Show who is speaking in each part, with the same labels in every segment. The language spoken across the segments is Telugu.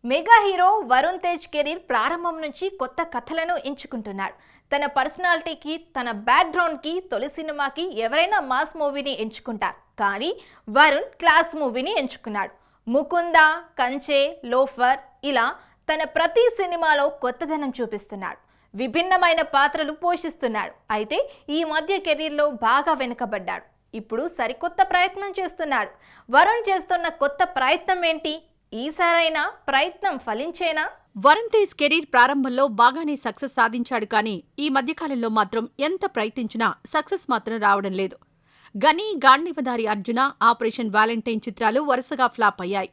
Speaker 1: Mega hero Varun Tej career ప్రారంభం నుంచి కొత్త కథలను ఎంచుకుంటున్నాడు. తన పర్సనాలిటీకి, తన బ్యాక్గ్రౌండ్కి, తొలి సినిమాకి ఎవరైనా మాస్ మూవీని ఎంచుకుంటారు. కానీ వరుణ్ క్లాస్ మూవీని ఎంచుకున్నాడు. ముకుంద, కంచే, లోఫర్ ఇలా తన ప్రతి సినిమాలో కొత్తదనం చూపిస్తున్నాడు. విభిన్నమైన పాత్రలు పోషిస్తున్నాడు. అయితే ఈ మధ్య కెరీర్లో బాగా వెనుకబడ్డాడు. ఇప్పుడు సరికొత్త ప్రయత్నం చేస్తున్నాడు. వరుణ్ చేస్తున్న కొత్త ప్రయత్నం ఏంటి? ఈసారైనా ప్రయత్నం ఫలించేనా?
Speaker 2: వరుణ్ తేజ్ కెరీర్ ప్రారంభంలో బాగానే సక్సెస్ సాధించాడు, కానీ ఈ మధ్యకాలంలో మాత్రం ఎంత ప్రయత్నించినా సక్సెస్ మాత్రం రావడం లేదు. గని, గాంధీవదారి అర్జున, ఆపరేషన్ వ్యాలంటైన్ చిత్రాలు వరుసగా ఫ్లాప్ అయ్యాయి.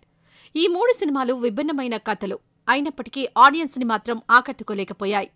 Speaker 2: ఈ 3 సినిమాలు విభిన్నమైన కథలు అయినప్పటికీ ఆడియన్స్ ని మాత్రం ఆకట్టుకోలేకపోయాయి.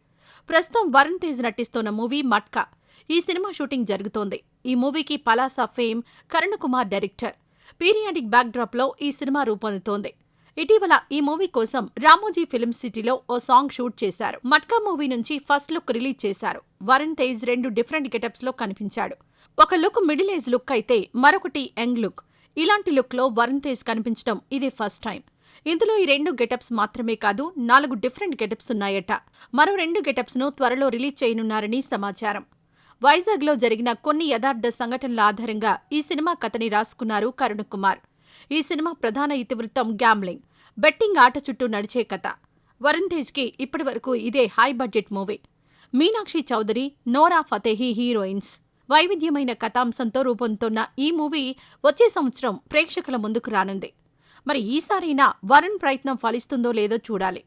Speaker 2: ప్రస్తుతం వరుణ్ తేజ్ నటిస్తోన్న మూవీ మట్కా. ఈ సినిమా షూటింగ్ జరుగుతోంది. ఈ మూవీకి Palasa fame Karun Kumar director. Periodic back drop లో ఈ సినిమా రూపొందుతోంది. ఇటీవల ఈ మూవీ కోసం రామోజీ ఫిల్మ్ సిటీలో ఓ సాంగ్ షూట్ చేశారు. మట్కా మూవీ నుంచి ఫస్ట్ లుక్ రిలీజ్ చేశారు. వరుణ్ తేజ్ 2 డిఫరెంట్ గెటప్స్ లో కనిపించాడు. ఒక లుక్ మిడిల్ ఏజ్ లుక్ అయితే మరొకటి యంగ్ లుక్. ఇలాంటి లుక్ లో వరుణ్ తేజ్ కనిపించడం ఇదే ఫస్ట్ టైం. ఇందులో ఈ 2 గెటప్స్ మాత్రమే కాదు, 4 డిఫరెంట్ గెటప్స్ ఉన్నాయట. మరో 2 గెటప్స్ ను త్వరలో రిలీజ్ చేయనున్నారని సమాచారం. వైజాగ్ లో జరిగిన కొన్ని యథార్థ సంఘటనల ఆధారంగా ఈ సినిమా కథని రాసుకున్నారు కరుణ్ కుమార్. ఈ సినిమా ప్రధాన ఇతివృత్తం గ్యాంబ్లింగ్, బెట్టింగ్ ఆట చుట్టూ నడిచే కథ. వరుణ్ తేజ్ కి ఇప్పటివరకు ఇదే high budget movie. Meenakshi Chaudhary, Nora Fatehi heroines. వైవిధ్యమైన కథాంశంతో రూపొందుతున్న ఈ మూవీ వచ్చే సంవత్సరం ప్రేక్షకుల ముందుకు రానుంది. మరి ఈసారైనా వరుణ్ ప్రయత్నం ఫలిస్తుందో లేదో చూడాలి.